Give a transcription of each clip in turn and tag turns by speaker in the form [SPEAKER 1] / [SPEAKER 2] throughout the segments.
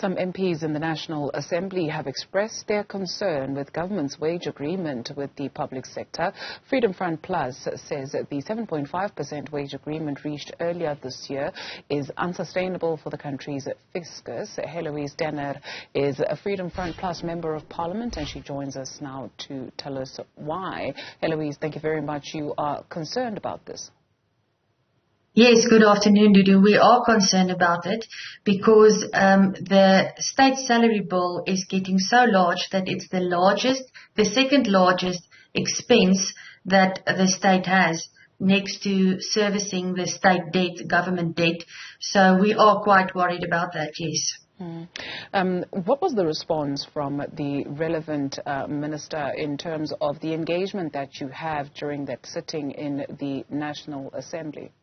[SPEAKER 1] Some MPs in the National Assembly have expressed their concern with government's wage agreement with the public sector. Freedom Front Plus says that the 7.5% wage agreement reached earlier this year is unsustainable for the country's fiscus. Heloise Denner is a Freedom Front Plus Member of Parliament, and she joins us now to tell us why. Heloise, thank you very much. You are concerned about this.
[SPEAKER 2] Yes, good afternoon, Dudu. We are concerned about it because the state salary bill is getting so large that it's the second largest expense that the state has next to servicing the state debt, government debt. So we are quite worried about that, yes.
[SPEAKER 1] What was the response from the relevant minister in terms of the engagement that you have during that sitting in the National Assembly?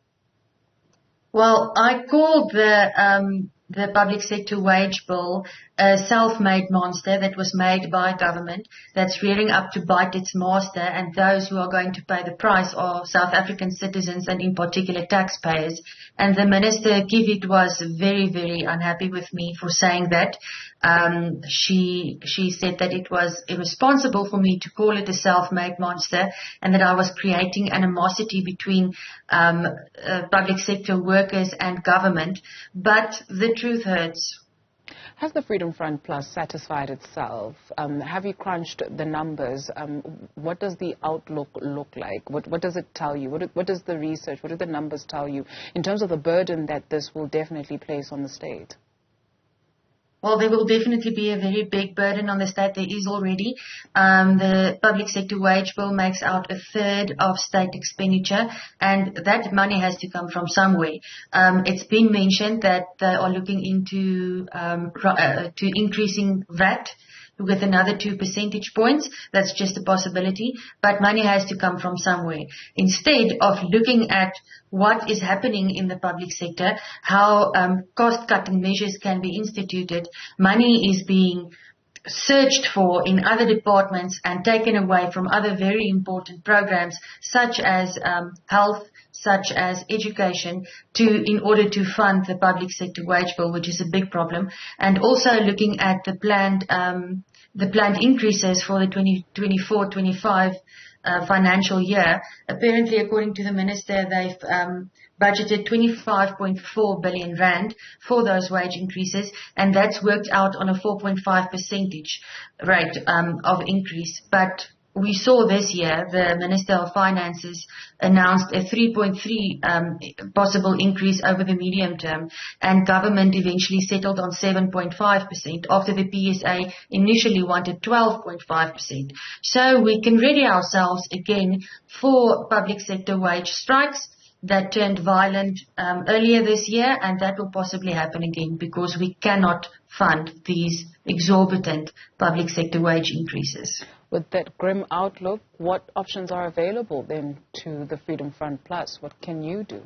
[SPEAKER 2] Well, I called the public sector wage bill a self-made monster that was made by government that's rearing up to bite its master, and those who are going to pay the price are South African citizens and in particular taxpayers. And the Minister Kivit was very, very unhappy with me for saying that. She said that it was irresponsible for me to call it a self-made monster and that I was creating animosity between public sector workers and government. But the truth hurts.
[SPEAKER 1] Has the Freedom Front Plus satisfied itself? Have you crunched the numbers? What does the outlook look like? What does it tell you? What does the research, what do the numbers tell you in terms of the burden that this will definitely place on the state?
[SPEAKER 2] Well, there will definitely be a very big burden on the state. There is already. The public sector wage bill makes out 1/3 of state expenditure, and that money has to come from somewhere. It's been mentioned that they are looking into to increasing VAT with another 2 percentage points. That's just a possibility, but money has to come from somewhere. Instead of looking at what is happening in the public sector, how cost-cutting measures can be instituted, money is being searched for in other departments and taken away from other very important programs such as health, such as education, in order to fund the public sector wage bill, which is a big problem. And also looking at the planned increases for the 2024-25 financial year. Apparently, according to the minister, they've budgeted 25.4 billion rand for those wage increases, and that's worked out on a 4.5% rate of increase. But we saw this year the Minister of Finances announced a 3.3 possible increase over the medium term, and government eventually settled on 7.5% after the PSA initially wanted 12.5%. So we can ready ourselves again for public sector wage strikes that turned violent earlier this year, and that will possibly happen again because we cannot fund these exorbitant public sector wage increases.
[SPEAKER 1] With that grim outlook, what options are available then to the Freedom Front Plus? What can you do?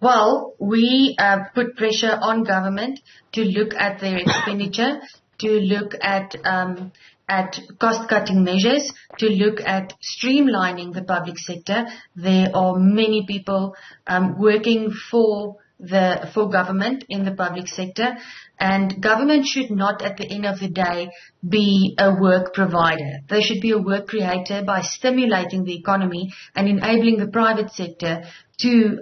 [SPEAKER 2] Well, we put pressure on government to look at their expenditure, to look at cost-cutting measures, to look at streamlining the public sector. There are many people working for government in the public sector, and government should not at the end of the day be a work provider. They should be a work creator by stimulating the economy and enabling the private sector to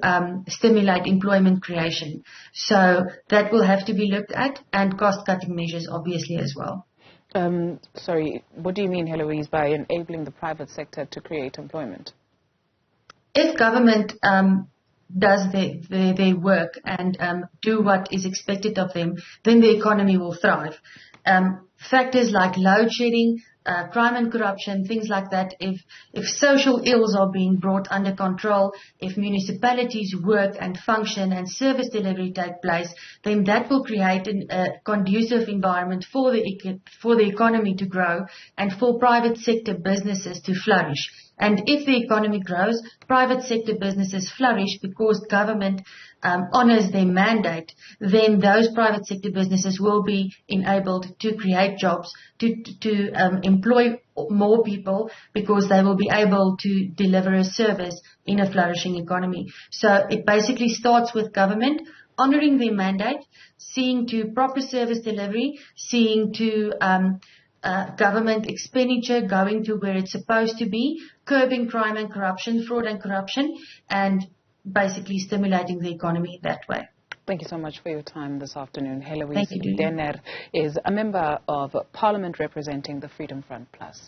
[SPEAKER 2] stimulate employment creation. So that will have to be looked at, and cost-cutting measures obviously as well.
[SPEAKER 1] Sorry, what do you mean, Heloise, by enabling the private sector to create employment?
[SPEAKER 2] If government does their work and do what is expected of them, then the economy will thrive. Factors like load shedding, crime and corruption, things like that, if social ills are being brought under control, if municipalities work and function and service delivery take place, then that will create a conducive environment for the economy to grow and for private sector businesses to flourish. And if the economy grows, private sector businesses flourish because government honors their mandate, then those private sector businesses will be enabled to create jobs, to employ more people, because they will be able to deliver a service in a flourishing economy. So it basically starts with government honouring their mandate, seeing to proper service delivery, seeing to government expenditure going to where it's supposed to be, curbing crime and corruption, fraud and corruption, and basically stimulating the economy that way.
[SPEAKER 1] Thank you so much for your time this afternoon.
[SPEAKER 2] Thank
[SPEAKER 1] Heloise
[SPEAKER 2] you,
[SPEAKER 1] Denner is a member of Parliament representing the Freedom Front Plus.